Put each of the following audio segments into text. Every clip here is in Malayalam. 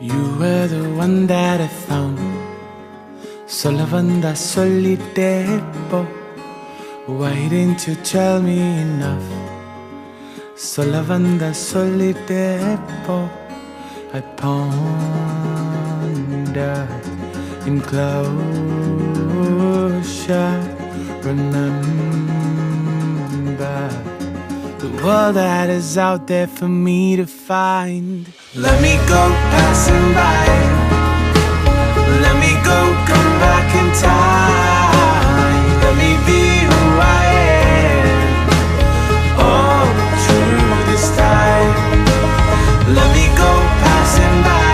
You were the one that I found. Sola vanda solitepo. Why didn't you tell me enough? Sola vanda solitepo. I ponder in closure. Remember the world that is out there for me to find. Let me go passing by. Let me go, come back in time. Let me be who I am. Oh, through this time. Let me go passing by.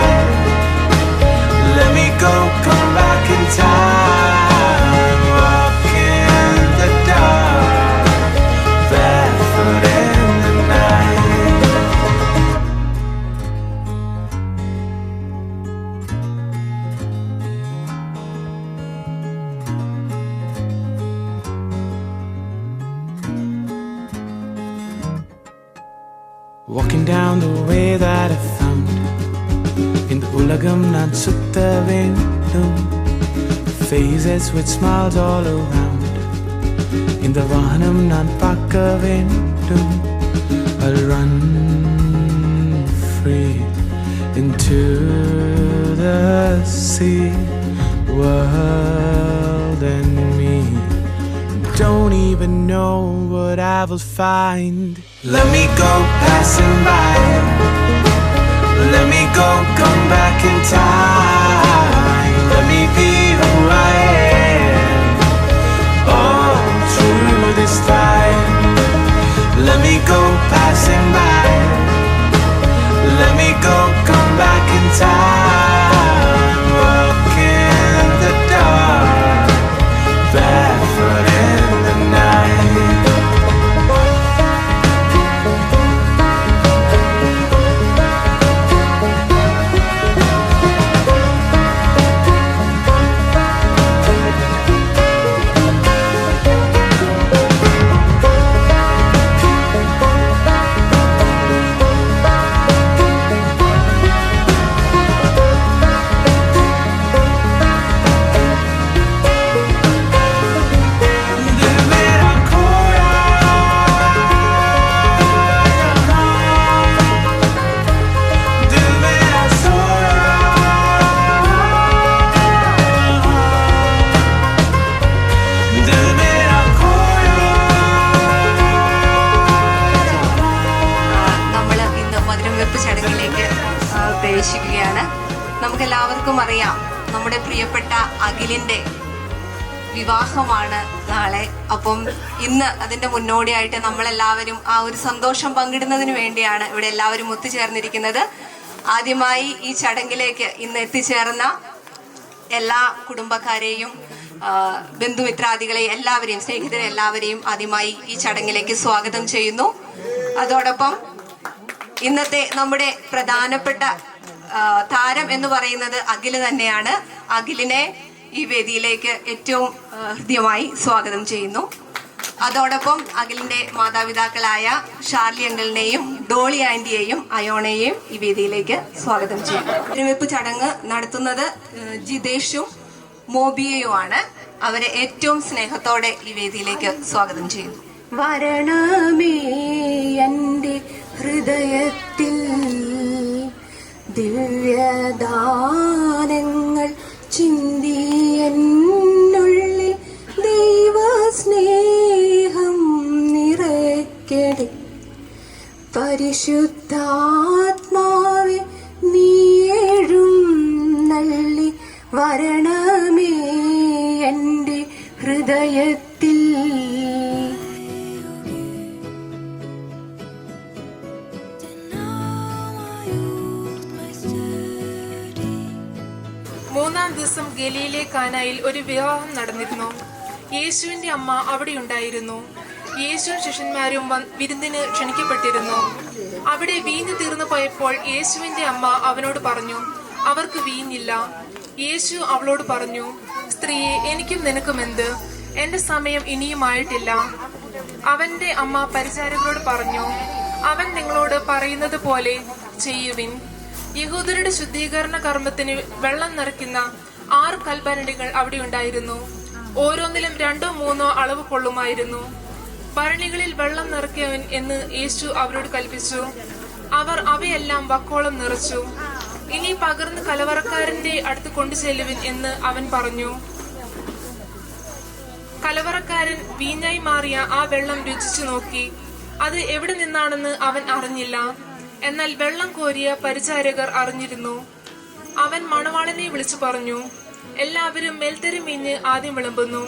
Let me go, come back in time. Walk in the dark, barefoot in the night. Walking down the way that I found. இந்த உலகம் நான் சுத்த வேண்டும். Faces with smiles all around. இந்த வானம் நான் பார்க்க வேண்டும். I'll run free into the sea. World and me don't even know what I will find. Let me go passing by. Let me go, come back in time. Let me be who I am. Oh, through this time. Let me go passing by. Let me go, come back in time. Walk in the dark, barefoot in the night. നമുക്കെല്ലാവർക്കും അറിയാം, നമ്മുടെ പ്രിയപ്പെട്ട അഖിലിന്റെ വിവാഹമാണ് നാളെ. അപ്പം ഇന്ന് അതിന്റെ മുന്നോടിയായിട്ട് നമ്മളെല്ലാവരും ആ ഒരു സന്തോഷം പങ്കിടുന്നതിന് വേണ്ടിയാണ് ഇവിടെ എല്ലാവരും ഒത്തുചേർന്നിരിക്കുന്നത്. ആദ്യമായി ഈ ചടങ്ങിലേക്ക് ഇന്ന് എത്തിച്ചേർന്ന എല്ലാ കുടുംബക്കാരെയും ബന്ധുമിത്രാദികളെയും എല്ലാവരെയും സ്നേഹിതരെ എല്ലാവരെയും ആദ്യമായി ഈ ചടങ്ങിലേക്ക് സ്വാഗതം ചെയ്യുന്നു. അതോടൊപ്പം ഇന്നത്തെ നമ്മുടെ പ്രധാനപ്പെട്ട താരം എന്ന് പറയുന്നത് അഖില് തന്നെയാണ്. അഖിലിനെ ഈ വേദിയിലേക്ക് ഏറ്റവും ഹൃദ്യമായി സ്വാഗതം ചെയ്യുന്നു. അതോടൊപ്പം അഖിലിന്റെ മാതാപിതാക്കളായ ഷാർലി അങ്കിളിനെയും ഡോളി ആന്റിയെയും അയോണയെയും ഈ വേദിയിലേക്ക് സ്വാഗതം ചെയ്യുന്നു. തിരുവെപ്പ് ചടങ്ങ് നടത്തുന്നത് ജിതേഷും മോബിയയുമാണ്. അവരെ ഏറ്റവും സ്നേഹത്തോടെ ഈ വേദിയിലേക്ക് സ്വാഗതം ചെയ്യുന്നു. വരണമേ എൻ്റെ ഹൃദയത്തിൽ ദിവ്യദാനങ്ങൾ ചിന്തിയെന്നുള്ളിൽ ദൈവസ്നേഹം നിറയ്ക്കട്ടെ. പരിശുദ്ധാത്മാവെ നീയേഴും നള്ളി വരണമേ എൻ്റെ ഹൃദയത്തിൽ. മൂന്നാം ദിവസം ഗലീലെ കാനായിൽ ഒരു വിവാഹം നടന്നിരുന്നു. യേശുവിന്റെ അമ്മ അവിടെ ഉണ്ടായിരുന്നു. യേശുവും ശിഷ്യന്മാരും വിരുന്നിന് ക്ഷണിക്കപ്പെട്ടിരുന്നു. അവിടെ വീഞ്ഞ് തീർന്നു പോയപ്പോൾ യേശുവിന്റെ അമ്മ അവനോട് പറഞ്ഞു, അവർക്ക് വീഞ്ഞില്ല. യേശു അവളോട് പറഞ്ഞു, സ്ത്രീയെ, എനിക്കും നിനക്കും എന്ത്? എന്റെ സമയം ഇനിയുമായിട്ടില്ല. അവന്റെ അമ്മ പരിചാരകരോട് പറഞ്ഞു, അവൻ നിങ്ങളോട് പറയുന്നത് പോലെ ചെയ്യുവിൻ. യഹൂദരുടെ ശുദ്ധീകരണ കർമ്മത്തിന് വെള്ളം നിറയ്ക്കുന്ന 6 കൽഭരണികൾ അവിടെ ഉണ്ടായിരുന്നു. ഓരോന്നിലും 2-3 അളവ് കൊള്ളുമായിരുന്നു. ഭരണികളിൽ വെള്ളം നിറയ്ക്കവൻ എന്ന് യേശു അവരോട് കൽപ്പിച്ചു. അവർ അവയെല്ലാം വക്കോളം നിറച്ചു. ഇനി പകർന്ന് കലവറക്കാരന്റെ അടുത്ത് കൊണ്ടുചെല്ലുവിൻ എന്ന് അവൻ പറഞ്ഞു. കലവറക്കാരൻ വീഞ്ഞായി മാറിയ ആ വെള്ളം രുചിച്ചു നോക്കി. അത് എവിടെ നിന്നാണെന്ന് അവൻ അറിഞ്ഞില്ല. എന്നാൽ വെള്ളം കോരിയ പരിചാരകർ അറിഞ്ഞിരുന്നു. അവൻ മണവാളനെ വിളിച്ചു പറഞ്ഞു, എല്ലാവരും മേൽത്തരം വീഞ്ഞ് ആദ്യം വിളമ്പുന്നു,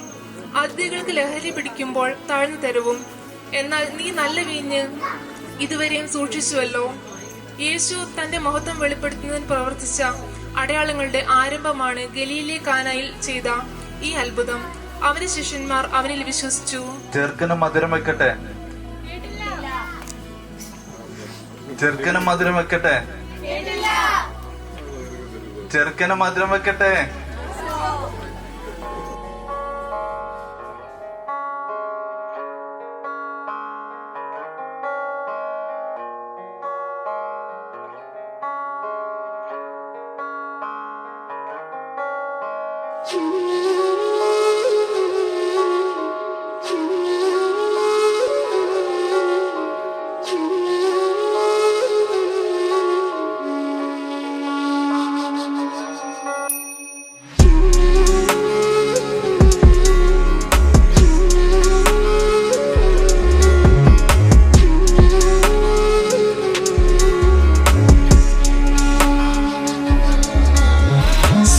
അതിഥികൾക്ക് ലഹരി പിടിക്കുമ്പോൾ താഴ്ന്നു തരുവും. എന്നാൽ നീ നല്ല വീഞ്ഞ് ഇതുവരെയും സൂക്ഷിച്ചുവല്ലോ. യേശു തന്റെ മഹത്വം വെളിപ്പെടുത്തുന്നതിന് പ്രവർത്തിച്ച അടയാളങ്ങളുടെ ആരംഭമാണ് ഗലീലയിലെ കാനായിൽ ചെയ്ത ഈ അത്ഭുതം. അവന്റെ ശിഷ്യന്മാർ അവനിൽ വിശ്വസിച്ചു. ചെറുക്കനും മധുരം വെക്കട്ടെ, ചെറുക്കനും മധുരം വെക്കട്ടെ, ചെറുക്കനും മധുരം വെക്കട്ടെ.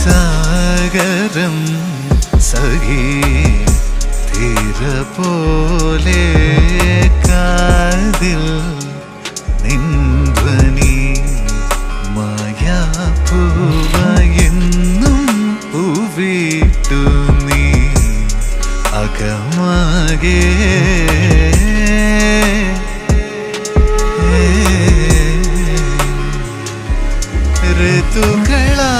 സാഗരം സഖി തീര പോലെ കാതിൽ നിൻധ്വനി മായാപ്പൂവയെന്നും പൂവിട്ടു നീ അകമാകെ ഋതുക്കളാ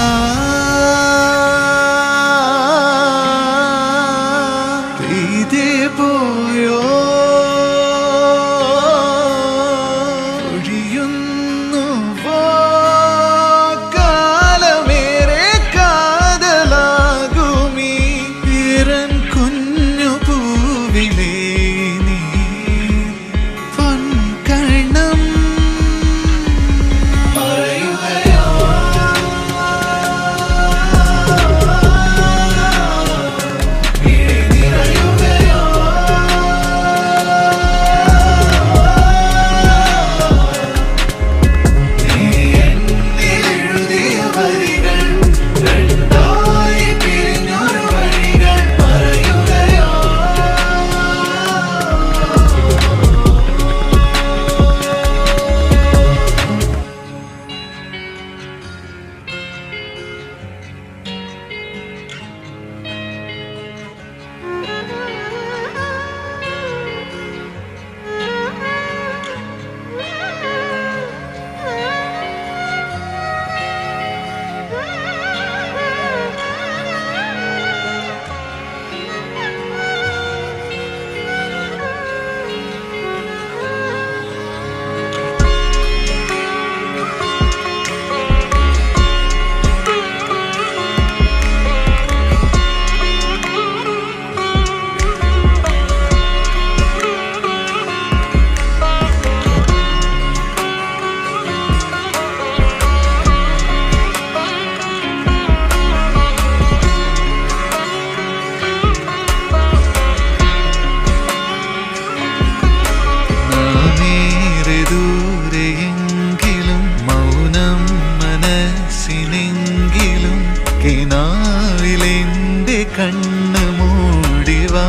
കണ്ണ് മൂടിവാ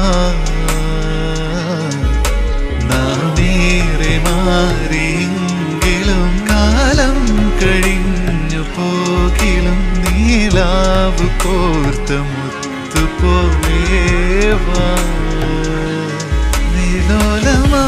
നാമേറെ മാറിയെങ്കിലും കാലം കഴിഞ്ഞു പോകിലും നീലാവ് കോർത്ത മുത്തുപോലേവാ നിലോലമാ